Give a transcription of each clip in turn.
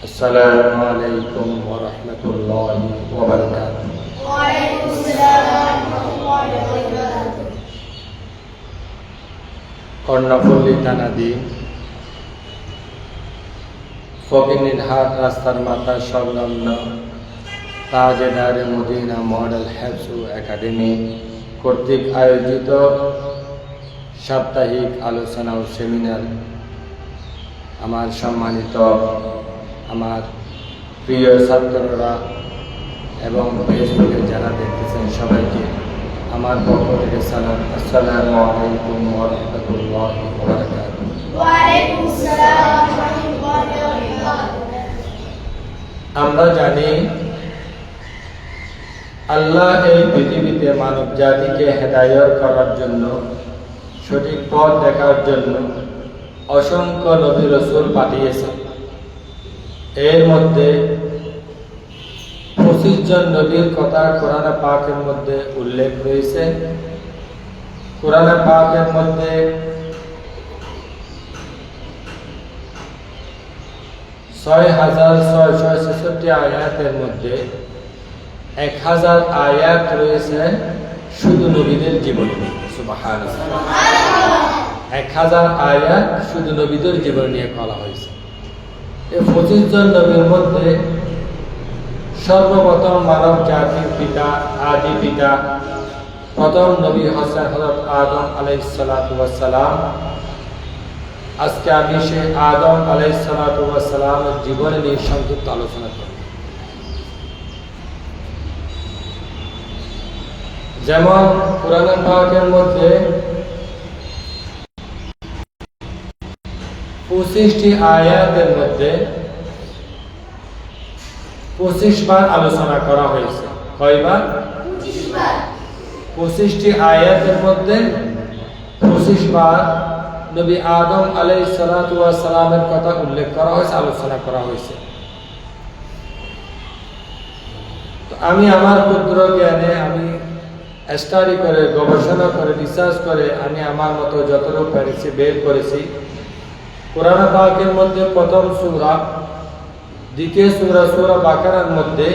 আসসালামু আলাইকুম ওয়া রাহমাতুল্লাহি ওয়া বারাকাতুহু। ওয়া আলাইকুম আসসালাম ওয়া রাহমাতুল্লাহি ওয়া বারাকাতুহু। কর্ণফুলী থানাধীন ফকিরহাট রাস্তার মাথা সংলগ্ন তাজেদারে মদিনা মডেল হেফজ একাডেমি কর্তৃক আয়োজিত সাপ্তাহিক আলোচনা ও সেমিনার আমার সম্মানিত আমার প্রিয় ছাত্ররা এবং ফেসবুকে যারা দেখতেছেন সবাইকে আমার পক্ষ থেকে সালাম। আসসালামু আলাইকুম ওয়া রাহমাতুল্লাহি ওয়া বারাকাতুহু। ওয়া আলাইকুম আসসালাম ওয়া রাহমাতুল্লাহি ওয়া বারাকাতুহু। আমরা জানি আল্লাহ এই পৃথিবীতে মানব জাতিকে হেদায়েত করার জন্য, সঠিক পথ দেখার জন্য অসংখ্য নবী রাসূল পাঠিয়েছেন। এর মধ্যে 25 জন নবীর কথা কোরআন পাকের মধ্যে উল্লেখ রয়েছে। কোরআন পাকের মধ্যে 6666 আয়াতের মধ্যে 1000 আয়াত রয়েছে শুধু নবীদের জীবনী। সুবহানাল্লাহ। 1000 আয়াত শুধু নবীদের জীবন নিয়ে বলা হয়েছে। এই 25 জন নবীর মধ্যে সর্বপ্রথম মানব জাতির পিতা, আদি পিতা, প্রথম নবী হচ্ছেন হযরত আদম আলাইহিস সালাতু ওয়াস সালাম। আজকে আমি সেই আদম আলাইহিস সালাতু ওয়াস সালামের জীবন নিয়ে সংক্ষিপ্ত আলোচনা করব। যেমন কোরআন পাকের মধ্যে 25টি আয়াতের মধ্যে 25 বার আলোচনা করা হয়েছে। কয়বার? 25 বার। 25টি আয়াতের মধ্যে 25 বার নবী আদম আলাইহিস সালাতু ওয়াস সালামের কথা উল্লেখ করা হয়েছে, আলোচনা করা হয়েছে। তো আমি আমার ক্ষুদ্র জ্ঞানে আমি স্টাডি করে, গবেষণা করে, রিসার্চ করে আমি আমার মতো যতটুকু পেরেছি বের করেছি। কোরআন পাকের মধ্যে প্রথম সূরা, দ্বিতীয় সূরা সূরা বাকারার মধ্যে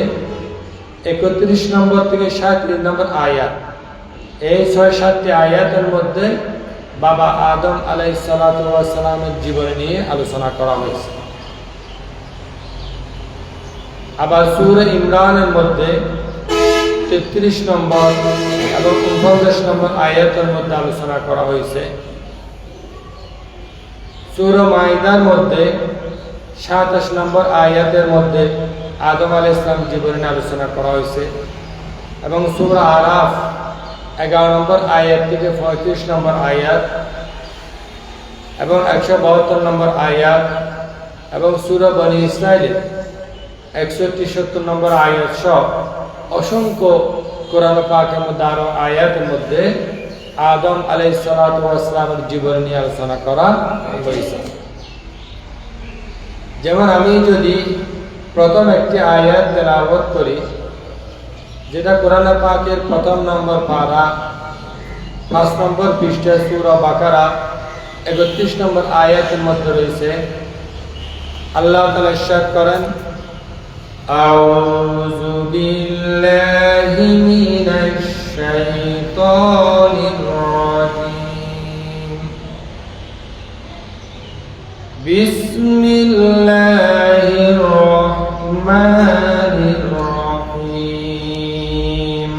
31 নম্বর থেকে 37 নম্বর আয়াত, এই 6-7টি আয়াতের মধ্যে বাবা আদম আলাইহিস সালাতু ওয়াস সালামের জীবন নিয়ে আলোচনা করা হয়েছে। আবার সূরা ইমরানের মধ্যে 33 নম্বর এবং 49 নম্বর আয়াতের মধ্যে আলোচনা করা হয়েছে। সূরা মাইদার মধ্যে 27 নম্বর আয়াতের মধ্যে আদম আলাইহিস সালাম জীবন নিয়ে আলোচনা করা হয়েছে। এবং সূরা আরাফ 11 নম্বর আয়াত থেকে 35 নম্বর আয়াত এবং 172 নম্বর আয়াত এবং সূরা বনী ইসরাঈল 61-70 নম্বর আয়াত সহ অসংখ্য কোরআন পাকের মধ্যে আরো আয়াতের মধ্যে আদম আলাইহিস সালাতু ওয়াস সালামের জীবন নিয়ে আলোচনা করা হয়েছে। যেমন আমি যদি প্রথম একটি আয়াত তেলাওয়াত করি, যেটা কোরআন পাকের প্রথম নম্বর পারা 5 নম্বর পৃষ্ঠা সূরা বাকারা 31 নম্বর আয়াতের মধ্যে রয়েছে। আল্লাহ তাআলা ইরশাদ করেন, আউযু বিল্লাহি মিনাশ শাইতানির রাজীম, বিসমিল্লাহির রহমানির রহিম,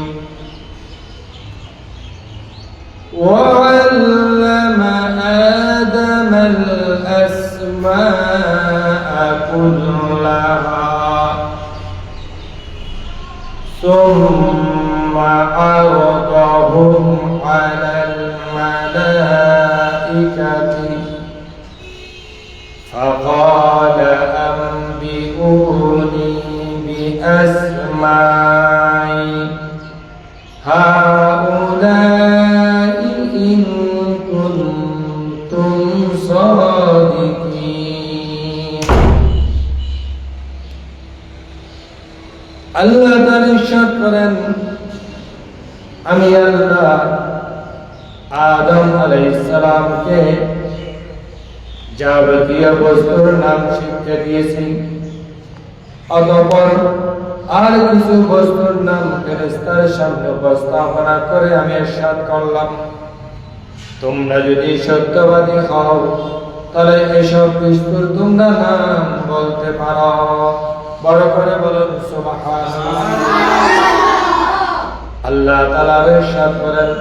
وعلم آدم الأسماء كلها ثم عرضهم على الملائكة فقال أنبئوني بأسماء هؤلاء إن كنتم صادقين। আল্লাহ তাআলা ইরশাদ করেন, আমি আল্লাহ আদম আলাইহিস সালামকে যাবতীয় বস্তুর নাম শিক্ষা দিয়েছি। অতঃপর আর কিছু বস্তুর নাম ফেরেশতার সামনে উপস্থাপনা করে আমি ইরশাদ করলাম, তোমরা যদি সত্যবাদী হও তাহলে এসব বস্তুর তোমরা নাম বলতে পারো। বড় করে বলুন সুবহানাল্লাহ। আল্লাহ তাআলা ইরশাদ করেন,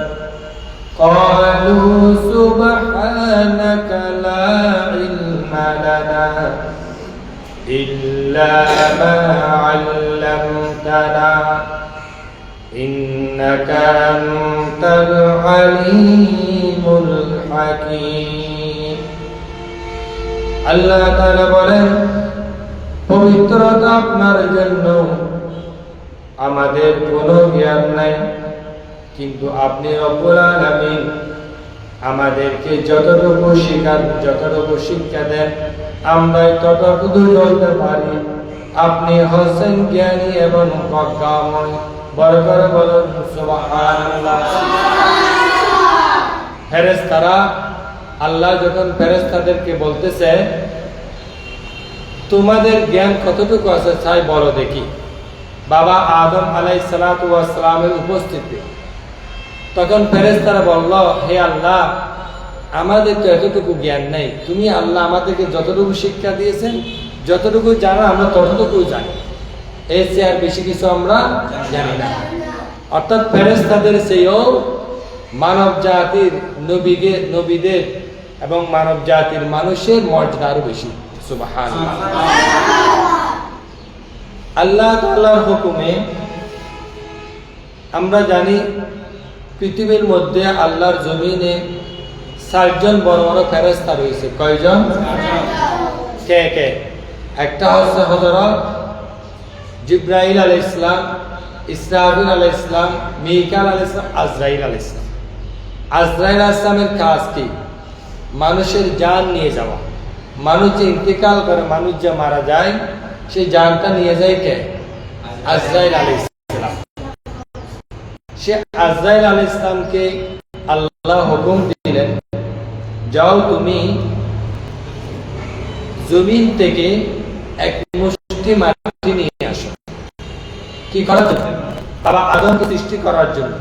ক্বালু সুবহানাকা লা ইলমা লানা ইল্লা মা 'আল্লামতানা ইন্নাকা আনতাল আলিমুল হাকীম। আল্লাহ তাআলা বলেন, পবিত্রতা আপনার জন্য, আমাদের কোনো জ্ঞান নাই, কিন্তু আপনি রব্বুল আলামিন আমাদেরকে যতটুকু শিক্ষা দেন আমরা ততটুকু চলতে পারি। আপনি হচ্ছেন জ্ঞানী এবং প্রজ্ঞাময়। বড় করে বলুন সুবহানাল্লাহ। ফেরেশতারা, আল্লাহ যখন ফেরেশতাদেরকে বলতেছে তোমাদের জ্ঞান কতটুকু আছে তাই বলো দেখি, বাবা আদম আলাইহিস সালাতু ওয়াস সালামের উপস্থিতি, তখন ফেরেশতারা বলল, হে আল্লাহ, আমাদের তো এতটুকু জ্ঞান নেই, তুমি আল্লাহ আমাদেরকে যতটুকু শিক্ষা দিয়েছেন, যতটুকু জানো আমরা ততটুকু জানি, এর চেয়ে আর বেশি কিছু আমরা জানি না। অর্থাৎ ফেরেশতাদের চেয়েও মানব জাতির নবীদের এবং মানব জাতির মানুষের মর্যাদা আরো বেশি। সুবহানাল্লাহ। আল্লাহ তাআলার হুকুমে আমরা জানি পৃথিবীর মধ্যে আল্লাহর জমিনে ৬০ জন বড় বড় ফেরেশতা রয়েছে। কয়জন? কে কে? একটা হচ্ছে হযরত জিবরাইল আলাইহিস সালাম, ইসরাফিল আলাইহিস সালাম, মিকাইল আলাইহিস সালাম, আজরাইল আলাইহিস সালাম। আজরাইল আলাইহিস সালামের কাজ কি? মানুষের জান নিয়ে যাওয়া। মানুষ যে ইন্তেকাল করে, মানুষ যে মারা যায়, সেই জানটা নিয়ে যায় কে? আজরাইল আলাইহিস সালাম। সে আজরাইল আলাইহিস সালামকে আল্লাহ হুকুম দিলেন, যাও তুমি জমিন থেকে এক মুষ্টি মাটি নিয়ে আসো। কি করার জন্য? বাবা আদমকে সৃষ্টি করার জন্য।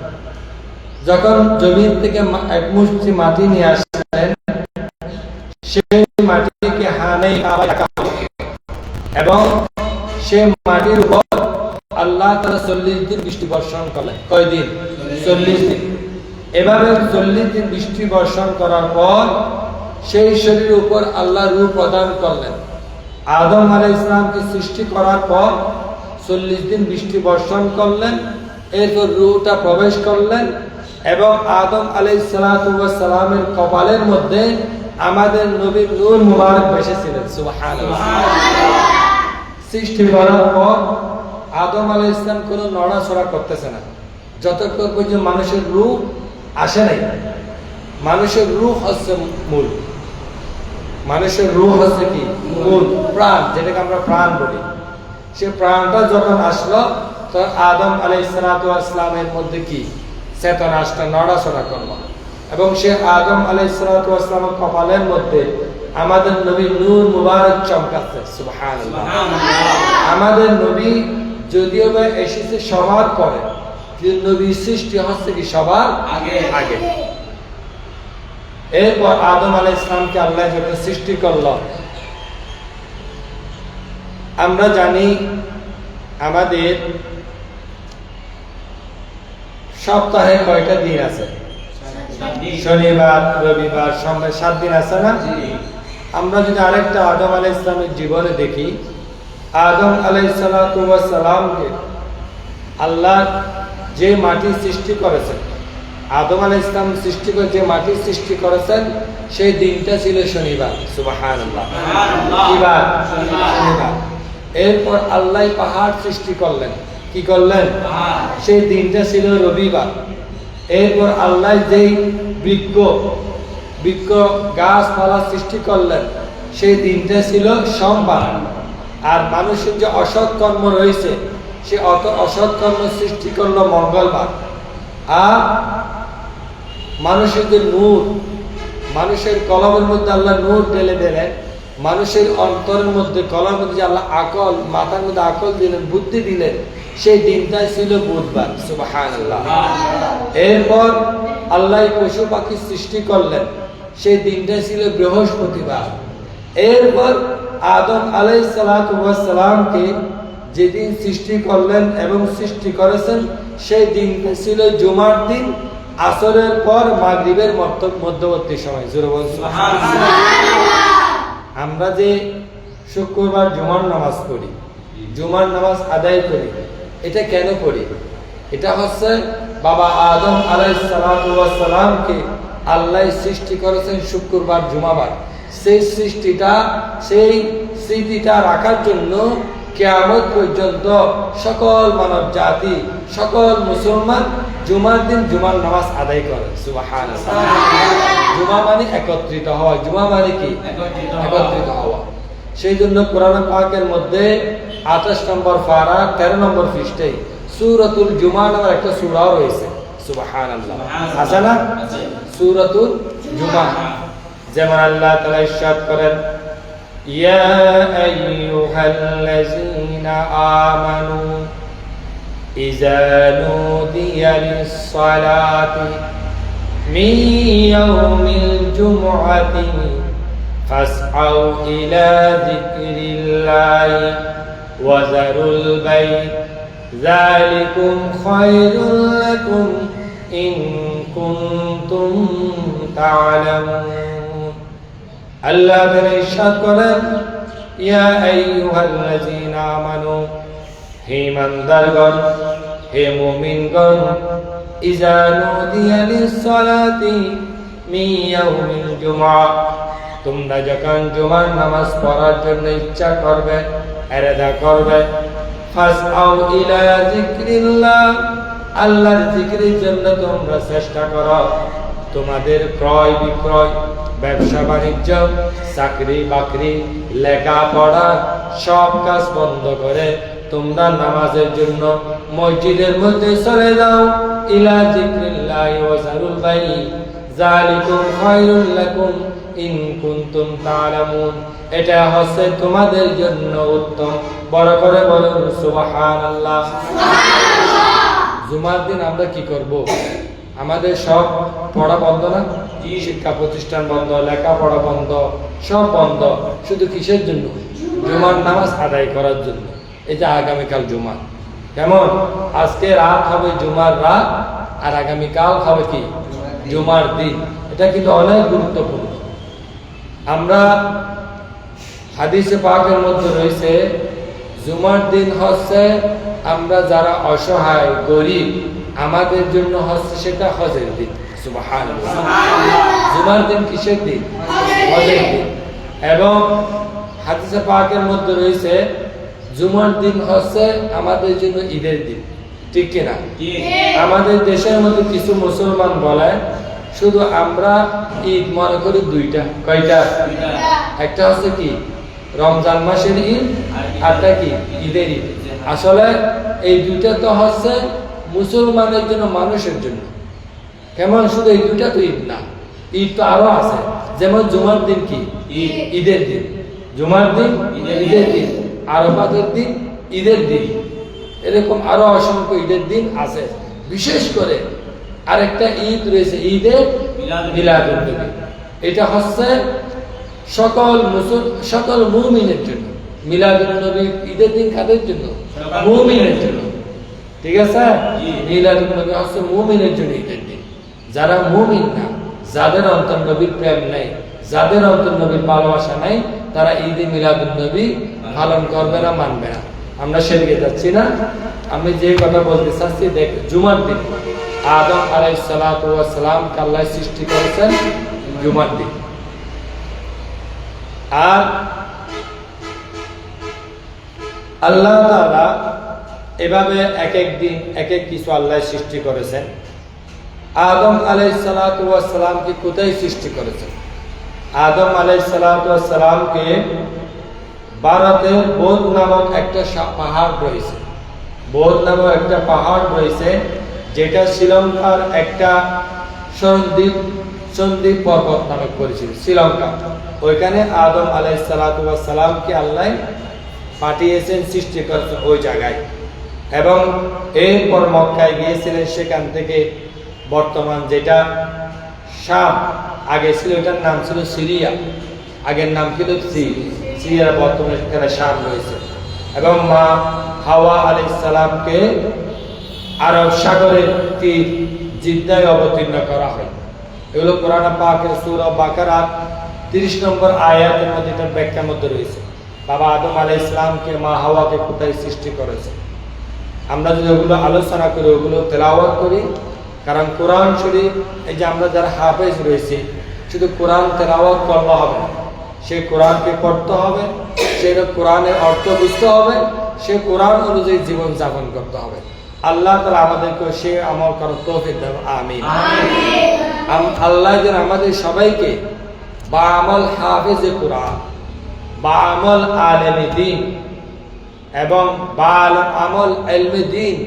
যখন জমিন থেকে এক মুষ্টি মাটি নিয়ে আসলেন, সেই মাটিকে হানে কাবা রাখা হলো এবং সেই মাটির উপর আল্লাহ তাআলা ৪০ দিন বৃষ্টি বর্ষণ করলেন। কয়দিন? ৪০ দিন। এভাবে ৪০ দিন বৃষ্টি বর্ষণ করার পর সেই শরীরের উপর আল্লাহ রূহ প্রদান করলেন। আদম আলাইহিস সালামকে সৃষ্টি করার পর ৪০ দিন বৃষ্টি বর্ষণ করলেন, এরপর রূহটা প্রবেশ করলেন এবং আদম আলাইহিস সালামের কপালের মধ্যে আমাদের নবীর নূর মুবারক এসেছিলেন। সুবহানাল্লাহ। সৃষ্টি করার পর আদম আলাইহিস সালাম কোনো নড়াচড়া করতেছে না যতক্ষণ পর্যন্ত মানুষের রূহ আসে নাই। মানুষের রূহ হচ্ছে মূল, মানুষের রূহ হচ্ছে কি? মূল, প্রাণ, যেটাকে আমরা প্রাণ বলি। সে প্রাণটা যখন আসলো তখন আদম আলাইহিস সালামের মধ্যে কি চেতনা আসলো, নড়াচড়া করলো এবং সে আদম আলাইহিস সালামের কপালের মধ্যে আমাদের নবী নূর মুবারক চমকাচ্ছে। সুবহানাল্লাহ। আমাদের নবী যদিও বা এসেছে সবার পরে, কিন্তু নবীর সৃষ্টি হচ্ছে কি সবার আগে। এরপর আদম আলাইহিস সালামকে আল্লাহ যখন সৃষ্টি করল, আমরা জানি আমাদের সপ্তাহে কয়টা দিন আছে? শনিবার, রবিবার, সোমবার, 7 দিন আছে না? আমরা যদি আরেকটা আদম আলাইহিস সালামের জীবনে দেখি, আদম আলাইহিস সালামকে আল্লাহ যে মাটি সৃষ্টি করেছেন, আদম আলাইহিস সালাম সৃষ্টি করে যে মাটি সৃষ্টি করেছেন, সেই দিনটা ছিল শনিবার। সুবহানাল্লাহ। কি বার? শনিবার। এরপর আল্লাহ পাহাড় সৃষ্টি করলেন। কি করলেন? সেই দিনটা ছিল রবিবার। এরপর আল্লাহ যেই বৃক্ষ গাছপালা সৃষ্টি করলেন, সেই দিনটা ছিল সোমবার। আর মানুষের যে অসৎ কর্ম রয়েছে, সে অসৎ কর্ম সৃষ্টি করলো মঙ্গলবার। আর মানুষের যে নূর, মানুষের কলমের মধ্যে আল্লাহ নূর ঢেলে দিলেন, মানুষের অন্তরের মধ্যে কলার মধ্যে যে আল্লাহ আকল, মাথার মধ্যে আকল দিলেন, বুদ্ধি দিলেন, সেই দিনটাই ছিল বুধবার। সুবহানাল্লাহ। এরপর আল্লাহ পশু পাখি সৃষ্টি করলেন, সেই দিনটাই ছিল বৃহস্পতিবার। এরপর আদম আলাইহিস সালাতু ওয়াস সালামকে যেদিন সৃষ্টি করলেন এবং সৃষ্টি করেছেন, সেই দিনটা ছিল জুমার দিন, আসরের পর মাগরিবের মধ্যবর্তী সময়। জোরে বলুন সুবহানাল্লাহ। আমরা যে শুক্রবার জুমার নামাজ পড়ি, জুমার নামাজ আদায় করি, এটা কেন পড়ি? এটা হচ্ছে বাবা আদম আলাইহিস সালাতু ওয়াস সালামকে আল্লাহ সৃষ্টি করেছেন শুক্রবার জুমাবার। সেই সৃষ্টিটা, সেই স্মৃতিটা রাখার জন্য কিয়ামত পর্যন্ত সকল মানব জাতি, সকল মুসলমান জুমার দিন জুমার নামাজ আদায় করে। সুবহানাল্লাহ। জুমা মানে একত্রিত হওয়া। জুমা মানে কি? একত্রিত হওয়া। সেই জন্য কোরআন পাকের মধ্যে 28 নম্বর পারা 13 নম্বর পৃষ্ঠাে সূরাতুল জুমা নামের একটা সূরাও রয়েছে। সুবহানাল্লাহ। আছে না? সূরাতুল জুমা। যেমন আল্লাহ তাআলা ইরশাদ করেন, ইয়া আইয়ুহাল্লাযীনা আমানু ইযা নুদিয়া লিস-সালাতি মিন ইয়াউমিল জুমআতি ফাসআউ ইলা যিকরিল্লাহি ওয়া যারুল বাইত যালিকুম খায়রুল লাকুম ইন কুনতুম তা'লামুন। আল্লাহ তাআলা ইরশাদ করেন, ইয়া আইয়ুহাল্লাযীনা আমানু, হে ইমানদারগণ, হে মুমিনগণ, ইযা নুদিয়া লিস-সালাতি মিন ইয়াউমিল জুমআ, তোমরা যখন জুমার নামাজ পড়ার জন্য ইচ্ছা করবে, ইরাদা করবে, ফাসআউ ইলা যিকরিল্লাহ, আল্লাহর জিকিরের জন্য তোমরা চেষ্টা করো। তোমাদের ক্রয় বিক্রয়, ব্যবসা বাণিজ্য, চাকরি বাকরি, লেখাপড়া সব কাজ বন্ধ করে তোমরা নামাজের জন্য মসজিদের মধ্যে চলে যাও। ইলা যিকরিল্লাহি ওয়া যারুল বাইত যালিকুম খায়রুল লাকুম ইন কুনতুম তা'লামুন, এটা হচ্ছে তোমাদের জন্য উত্তম। বড় করে বলুন সুবহানাল্লাহ। জুমার দিন আমরা কি করব? আমাদের সব পড়া বন্ধ না? শিক্ষা প্রতিষ্ঠান বন্ধ, লেখাপড়া বন্ধ, সব বন্ধ। শুধু কিসের জন্য? জুমার নামাজ আদায় করার জন্য। এই যে আগামীকাল জুমা, কেমন? আজকে রাত হবে জুমার রাত, আর আগামীকাল হবে কি? জুমার দিন। এটা কিন্তু অনেক গুরুত্বপূর্ণ। আমরা হাদিসে পাকের মধ্যে রয়েছে, জুমার দিন হচ্ছে আমরা যারা অসহায় গরিব, আমাদের জন্য হচ্ছে সেটা হজের দিন। সুবহানাল্লাহ। জুমার দিন কিসের দিন? হজের দিন। এবং হাদিসে পাকের মধ্যে রয়েছে, জুমার দিন হচ্ছে আমাদের জন্য ঈদের দিন। ঠিক কিনা? আমাদের দেশের মধ্যে কিছু মুসলমান বলে শুধু আমরা ঈদ মনে করি দুইটা। কয়টা? একটা হচ্ছে কি রমজান মাসের ঈদ, আরটা কি ঈদের ঈদ। আসলে এই দুইটা তো হচ্ছে মুসলমানের জন্য, মানুষের জন্য। কেমন? শুধু এই দুইটা তো ঈদ না, ঈদ তো আরো আছে। যেমন জুমার দিন কি ঈদের দিন, জুমার দিন ঈদের দিন, আরাফাতের দিন ঈদের দিন, এরকম আরো অসংখ্য ঈদের দিন আছে। বিশেষ করে আরেকটা ঈদ রয়েছে, ঈদে মিলাদুন নবী। এটা হচ্ছে সকল মুমিনের জন্য। মিলাদুন নবী ঈদের দিন কাদের জন্য? মুমিনের জন্য। ঠিক আছে? মিলাদুন নবী হচ্ছে মুমিনের জন্য ঈদের দিন। যারা মুমিন না, যাদের অন্তর নবীর প্রেম নাই, যাদের অন্তর নবীর ভালোবাসা নাই, তারা ঈদে মিলাদুন নবী পালন করবে না, মানবে না। আমরা সেদিকে যাচ্ছি না। আমি যে কথা বলতে চাচ্ছি, দেখ, জুমার দিন আদম আলাইহিস সালাতু ওয়াস সালামকে আল্লাহ সৃষ্টি করেছেন জুমার দিন। আর আল্লাহ তাআলা এভাবে এক এক দিন এক এক কিছু আল্লাহ সৃষ্টি করেছেন। আদম আলাইহিস সালাতু ওয়াস সালামকে কোথায় সৃষ্টি করেছেন? আদম আলাইহিস সালাতু ওয়াস সালামকে ভারতের বৌদ্ধ নামক একটা পাহাড় রয়েছে। বৌদ্ধ নামক একটা পাহাড় রয়েছে, যেটা শ্রীলঙ্কার একটা সন্দীপ পর্বত নামে পরিচিত। শ্রীলঙ্কা ওইখানে আদম আলাইহিসসালামকে আল্লাহ পাঠিয়েছেন, সৃষ্টি করেছেন ওই জায়গায়। এবং এরপর মক্কায় গিয়েছিলেন, সেখান থেকে বর্তমান যেটা শাম, আগে ছিল এটার নাম ছিল সিরিয়া, আগের নাম ছিল সিরিয়া, বর্তমানে সেখানে শাম রয়েছে। এবং মা হাওয়া আলাইহিসসালামকে আরব সাগরের তীর জিদ্দায় অবতীর্ণ করা হয়। এগুলো কোরআন পাকের সূরা বাকারা 30 নম্বর আয়াতের মধ্যে এটার ব্যাখ্যার মধ্যে রয়েছে। বাবা আদম আলাইহিস সালামকে মা হাওয়াকে কোথায় সৃষ্টি করেছে। আমরা যদি ওগুলো আলোচনা করি, ওগুলো তেলাওয়াত করি, কারণ কোরআন শরীফ, এই যে আমরা যারা হাফেজ রয়েছি, শুধু কোরআন তেলাওয়াত করলে হবে না, সে কোরআনকে পড়তে হবে, সে কোরআনের অর্থ বুঝতে হবে, সে কোরআন অনুযায়ী জীবন যাপন করতে হবে। আল্লাহ তাআলা আমাদেরকে সে আমল করার তৌফিক দেন, আমিন। আল্লাহ যেন আমাদের সবাইকে বা আমল হাফেজে কোরআন, বা আমল আলেমে দ্বীন এবং বা আমল ইলমে দ্বীন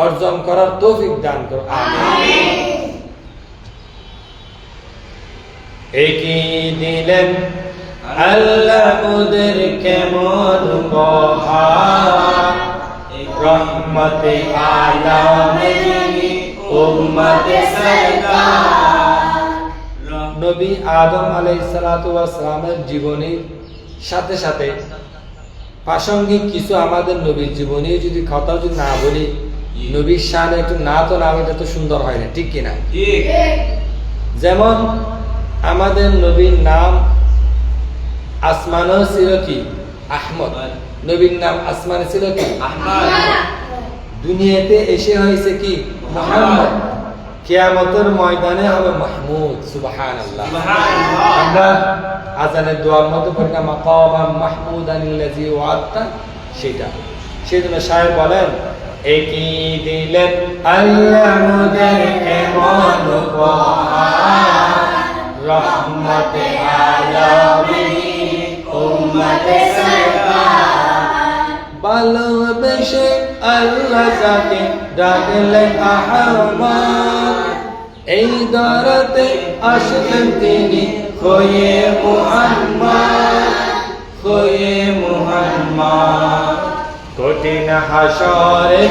অর্জন করার তৌফিক দান করুন, আমিন। একই দিলেন আল্লাহ মুদেরকে মনবহার, রহমতে আলামিন উম্মতে সরকার। নবী আদম আলাইহিস সালাতু ওয়াস সালামের জীবনীর সাথে সাথে প্রাসঙ্গিক কিছু আমাদের নবীর জীবনী যদি কথা যদি না বলি, নবীর শান একটু না তো না, এটা তো সুন্দর হয় না, ঠিক কিনা? যেমন আমাদের নবীর নাম আসমানও ছিল কি? আহমদ। নবীর নাম আসমানে ছিল কি? আহমদ। দুনিয়াতে এসে হয়েছে কি? মুহাম্মদ। কিয়ামতের ময়দানে হবে মাহমুদ। সুবহানাল্লাহ। আমরা আজানের দোয়ার মধ্যে পড়ি না, মাকামান মাহমুদানিল্লাযী ওয়া'আদতা, সেটা। সেজন্য শায়ের বলেন, একই দিলেন আল্লাহ মুদেরকে মনবহার, রহমতে আলামিন উম্মতে সরকার। ভালোবেসে আল্লাহ যাকে ডাকলেন আহমদ, এই দরতে আসলেন তিনি খোয়ে মুহাম্মদ, খোয়ে মুহাম্মদ। কঠিন হাসরে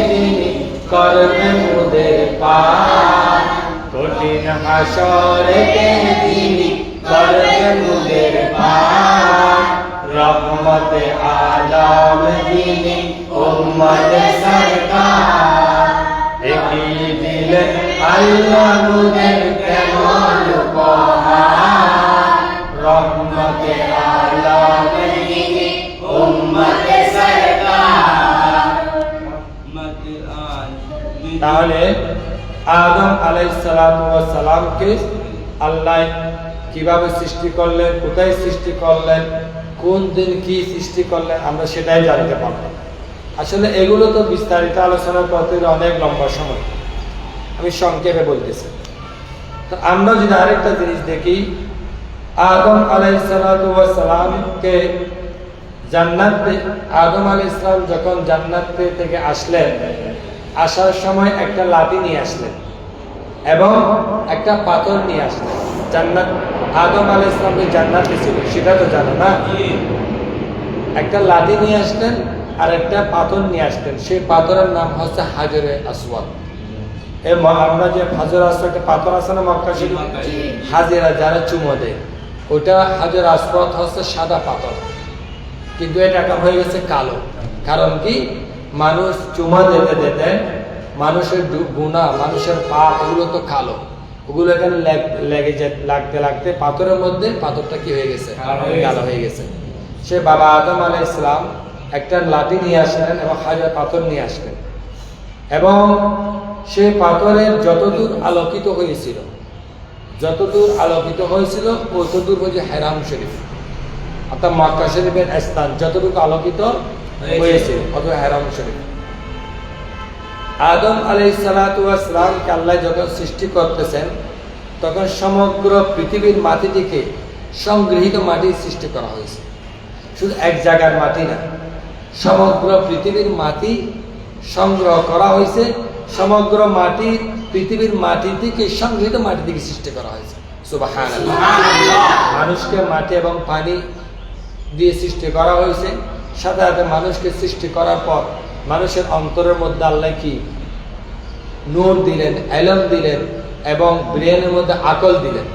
তিনি করবেন মুদের পার, কঠিন হাসরে তিনি করবেন মুদের পার, রহমতে আলামিন উম্মতে সরকার। একই দিলেন আল্লাহ মুদেরকে মনবহার, রহমতে আলামিন উম্মতে সরকার। তাহলে আদম আলাইহিস সালামকে আল্লাহ কিভাবে সৃষ্টি করলেন, কোথায় সৃষ্টি করলেন, কোন দিন কি সৃষ্টি করলেন, আমরা সেটাই জানতে পারব। আসলে এগুলো তো বিস্তারিত আলোচনা করতে অনেক লম্বা সময়, আমি সংক্ষেপে বলতেছি। তো আমরা যদি আরেকটা জিনিস দেখি, আদম আলাইহিস সালামকে জান্নাতে, আদম আলাইহিস সালাম যখন জান্নাত থেকে আসলেন, আসার সময় একটা লাঠি নিয়ে আসলেন এবং একটা পাথর নিয়ে আসলেন। জান্নাত, আদম আলাইহিস সালাম জান্নাতে ছিল সেটা তো জানো না। একটা লাঠি নিয়ে আসলেন আর একটা পাথর নিয়ে আসলেন, সেই পাথরের নাম হচ্ছে হাজরে আসওয়াদ। আমরা যে হাজর আসওয়াদ একটা পাথর আছে না মক্কা শরীফ, হাজেরা যারা চুমো দেয়, ওটা হাজর আসওয়াদ হচ্ছে সাদা পাথর, কিন্তু এটা এখন হয়ে গেছে কালো। কারণ কি? মানুষ চুমা দিতে দিতে মানুষের গুনাহ, মানুষের পাপ, এগুলো তো কালো, ওগুলো এখানে লাগতে লাগতে পাথরের মধ্যে পাথরটা কি হয়ে গেছে? কালো হয়ে গেছে। সে বাবা আদম আলাইহিস সালাম একটা লাঠি নিয়ে আসলেন এবং হাজার পাথর নিয়ে আসলেন, এবং সে পাথরের যতদূর আলোকিত হয়েছিল, যতদূর আলোকিত হয়েছিল ততদূর হচ্ছে হারাম শরীফ, অর্থাৎ মক্কা শরীফের স্থান যতটুকু আলোকিত হয়েছিল অত হারাম শরীফ। আদম আলাইহিস সালামকে আল্লাহ যখন সৃষ্টি করতেছেন, তখন সমগ্র পৃথিবীর মাটিটিকে সংগৃহীত মাটির সৃষ্টি করা হয়েছে। শুধু এক জায়গার মাটি না, সমগ্র পৃথিবীর মাটি সংগ্রহ করা হয়েছে, সমগ্র মাটি পৃথিবীর মাটি থেকে সংগৃহীত মাটি থেকে সৃষ্টি করা হয়েছে। সুবহানাল্লাহ। মানুষকে মাটি এবং পানি দিয়ে সৃষ্টি করা হয়েছে। সাথে সাথে মানুষকে সৃষ্টি করার পর মানুষের অন্তরের মধ্যে আল্লাহ কি নূর দিলেন, ইলম দিলেন এবং ব্রেনের মধ্যে আকল দিলেন।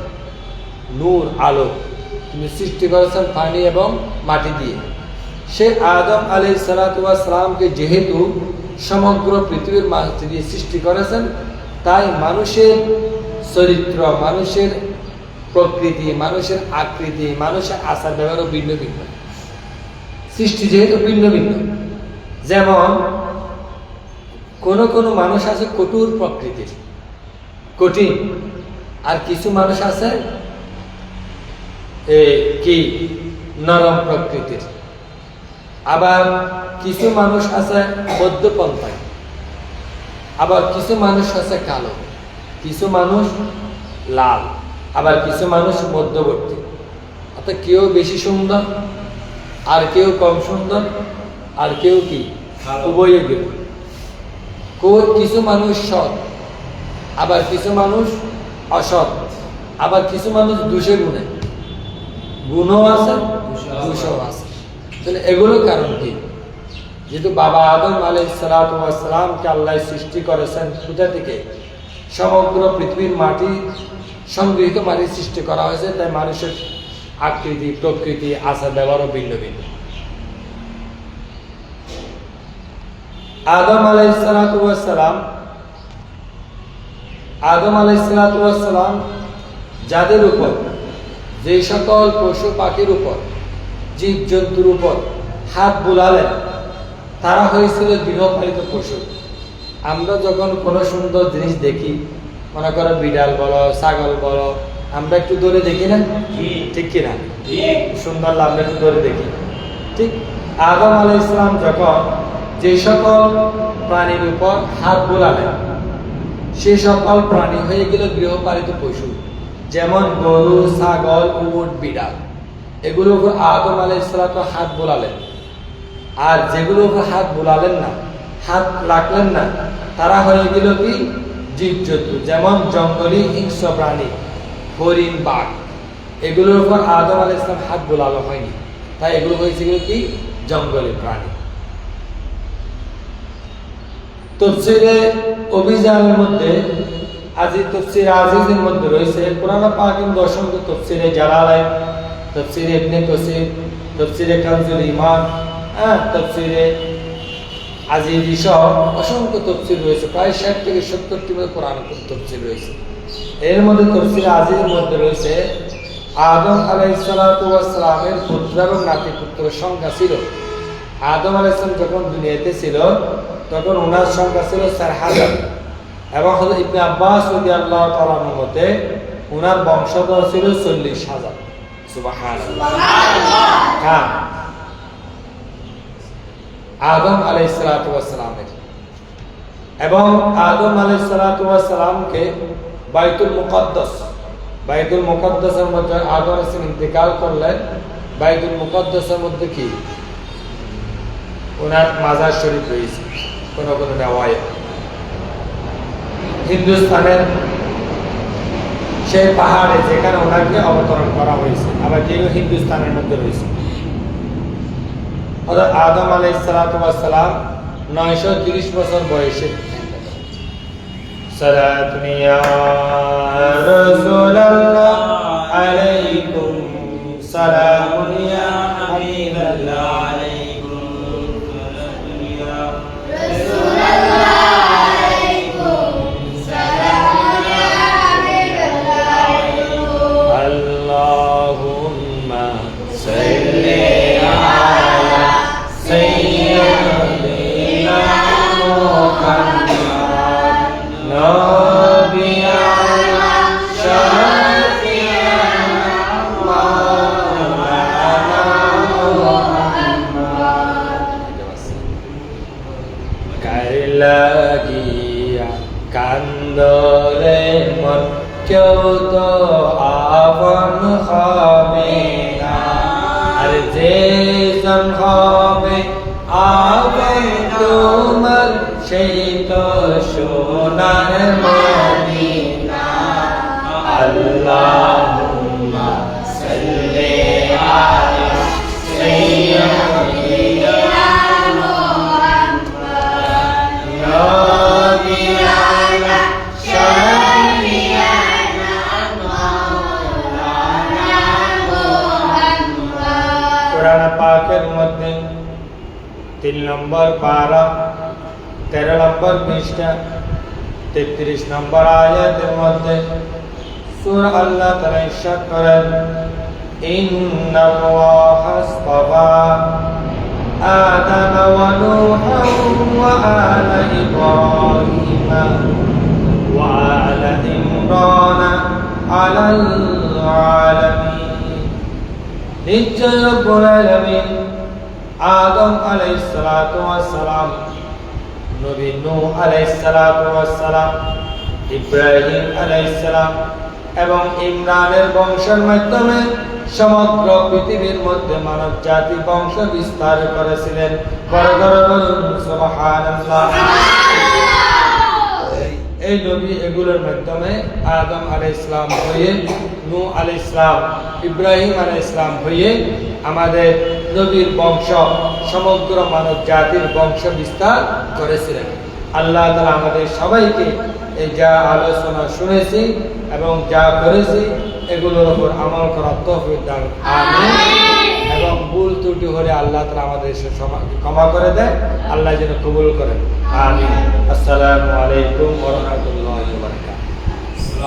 নূর, আলো তিনি সৃষ্টি করেছেন পানি এবং মাটি দিয়ে। সে আদম আলাইহিস সালাতু ওয়াস সালামকে যেহেতু সমগ্র পৃথিবীর মাটি দিয়ে সৃষ্টি করেছেন, তাই মানুষের চরিত্র, মানুষের প্রকৃতি, মানুষের আকৃতি, মানুষের আচার ব্যবহারও ভিন্ন ভিন্ন। সৃষ্টি যেহেতু ভিন্ন ভিন্ন, যেমন কোন মানুষ আছে কঠোর প্রকৃতির, কঠিন, আর কিছু মানুষ আছে কি নরম প্রকৃতির। আবার কিছু মানুষ আছে মধ্যপন্থায়, আবার কিছু মানুষ আছে কালো, কিছু মানুষ লাল, আবার কিছু মানুষ মধ্যবর্তী। অর্থাৎ কেউ বেশি সুন্দর, আর কেউ কম সুন্দর, আর কেউ কি উভয়গুলো। কিছু মানুষ সৎ, আবার কিছু মানুষ অসৎ, আবার কিছু মানুষ দোষে গুণে, গুণও আছে, দোষও আছে। তাহলে এগুলো কারণ কি? যেহেতু বাবা আদম আলাইহিস সালাতু ওয়াস সালামকে আল্লাহ সৃষ্টি করেছেন কোথা থেকে? সমগ্র পৃথিবীর মাটি, সংগৃহীত মাটি সৃষ্টি করা হয়েছে, তাই মানুষের আকৃতি, প্রকৃতি, আচার ব্যবহারও ভিন্ন ভিন্ন। আদম আলাইহিস সালাতু ওয়াস সালাম যাদের উপর, যে সকল পশু পাখির উপর, জীব জন্তুর উপর হাত বুলালেন, তারা হয়েছিল গৃহপালিত পশু। আমরা যখন কোনো সুন্দর জিনিস দেখি, মনে করো বিড়াল বলো, ছাগল বলো, আমরা একটু দূরে দেখি না? ঠিক কিনা? সুন্দর লাগলে একটু দূরে দেখি। ঠিক আদম আলাইহিস সালাম যখন যে সকল প্রাণীর উপর হাত বুলালেন, সে সকল প্রাণী হয়ে গেল গৃহপালিত পশু। যেমন গরু, ছাগল, উট, বিড়াল, এগুলোর উপর আদম আলাইহিস সালাম হাত বোলালেন। আর যেগুলোর উপর হাত বোলালেন না, হাত রাখলেন না, তারা হয়ে গেল কি জীবজন্তু। যেমন জঙ্গলি হিংস্র প্রাণী, হরিণ, বাঘ, এগুলোর উপর আদম আলাইহিস সালাম হাত বোলানো হয়নি, তাই এগুলো হয়েছে কি জঙ্গলি প্রাণী। তাফসীরে অভিযানের মধ্যে, আজি তাফসীর আজিজের মধ্যে রয়েছে কোরআন পাকের অসংখ্য তাফসীরে জালালাইন, তাফসীরে ইবনে কাসির, তাফসীরে কানজুল ঈমান, তাফসীরে আজিজি সহ অসংখ্য তাফসীর রয়েছে। প্রায় 60 থেকে 70টি মতো কোরআন তাফসীর রয়েছে। এর মধ্যে তাফসীরে আজিজের মধ্যে রয়েছে আদম আলাইহিস সালাতু ওয়াস সালামের পুত্র এবং নাতি পুত্রের সংখ্যা ছিল। আদম আলাইহিস সালাম যখন দুনিয়াতে ছিল তখন ওনার সংখ্যা ছিল 4000, এবং হযরত ইবনে আব্বাস রাদিয়াল্লাহু তাআলা আনহু মতে ওনার বংশধর ছিল 40000। সুবহানাল্লাহ। হ্যাঁ, আদম আলাইহিস সালাতু ওয়াস সালামের। এবং আদম আলাইহিস সালাতু ওয়াস সালামকে বাইতুল মুকাদ্দাসের মধ্যে আদম আলাইহিস সালাম ইন্তেকাল করলেন। বাইতুল মুকাদ্দাসের মধ্যে কি ওনার মাজার শরীফ রয়েছে কোন কোন রিওয়ায়াত। হিন্দুস্তানের সেই পাহাড়ে যেখানে ওনাকে অবতরণ করা হয়েছে, আবার যেগুলো হিন্দুস্তানের মধ্যে রয়েছে। আদম আলাইহিস সালাতু ওয়াস সালাম 930 বছর বয়সে সালাতুন ইয়া রাসূলুল্লাহ আলাইকুম সালামুন ইয়া হাবিবাল্লাহ আলাইকুম সালাতুন ইয়া রাসূলুল্লাহ আলাইকুম সালামুন ইয়া হাবিবাল্লাহ আলাইকুম আল্লাহুম্মা সাল্লি আলা সাইয়্যিদিনা মুহাম্মাদ নবিয়ানা শাফিয়ানা মাওলানা মুহাম্মাদ। কাইলাগিয়া কান্দরে মন কেউ তো আপন হবে না, আর যে জন হবে আপন তোমার সেই তো সোনার মদিনা। আল্লাহ কোরআন পাকের মধ্যে 3 নম্বর পারা 13 নম্বর পৃষ্ঠা 33 নম্বর আয়াতের মধ্যে সূরা আল্লাহ তাআলা ইরশাদ করেন ইন্নাল্লাহা আসতাফা আদাম ওয়া নূহা ওয়া আলা ইব্রাহিমা ওয়া আলা ইমরান আলাল আলামিন। নিশ্চয় রব্বুল আলামিন আদম আলাইহিস সালাতু ওয়াস সালাম, নবী নূহ আলাইহিস সালাতু ওয়াস সালাম, ইব্রাহিম আলাইহিস সালাম এবং ইমরানের বংশের মাধ্যমে সমগ্র পৃথিবীর মধ্যে মানব জাতি বংশ বিস্তার করেছিলেন। সুবহানাল্লাহ। এই নবী এগুলোর মাধ্যমে আদম আলাইহিস সালাম হয়ে, নূহ আলাইহিস সালাম, ইব্রাহিম আলাইহিস সালাম হয়ে আমাদের নবীর বংশ সমগ্র মানব জাতির বংশ বিস্তার করেছিলেন। আল্লাহ তাআলা আমাদের সবাইকে এই যা আলোচনা শুনেছি এবং যা করেছি এগুলোর উপর আমল করার তৌফিক দান আমিন। এবং ভুল ত্রুটি হলে আল্লাহ তাআলা আমাদের ক্ষমা করে দেয়, আল্লাহ যেন কবুল করেন আমিন। আসসালামু আলাইকুম ওয়া রাহমাতুল্লাহি ওয়া বারাকাতুহু।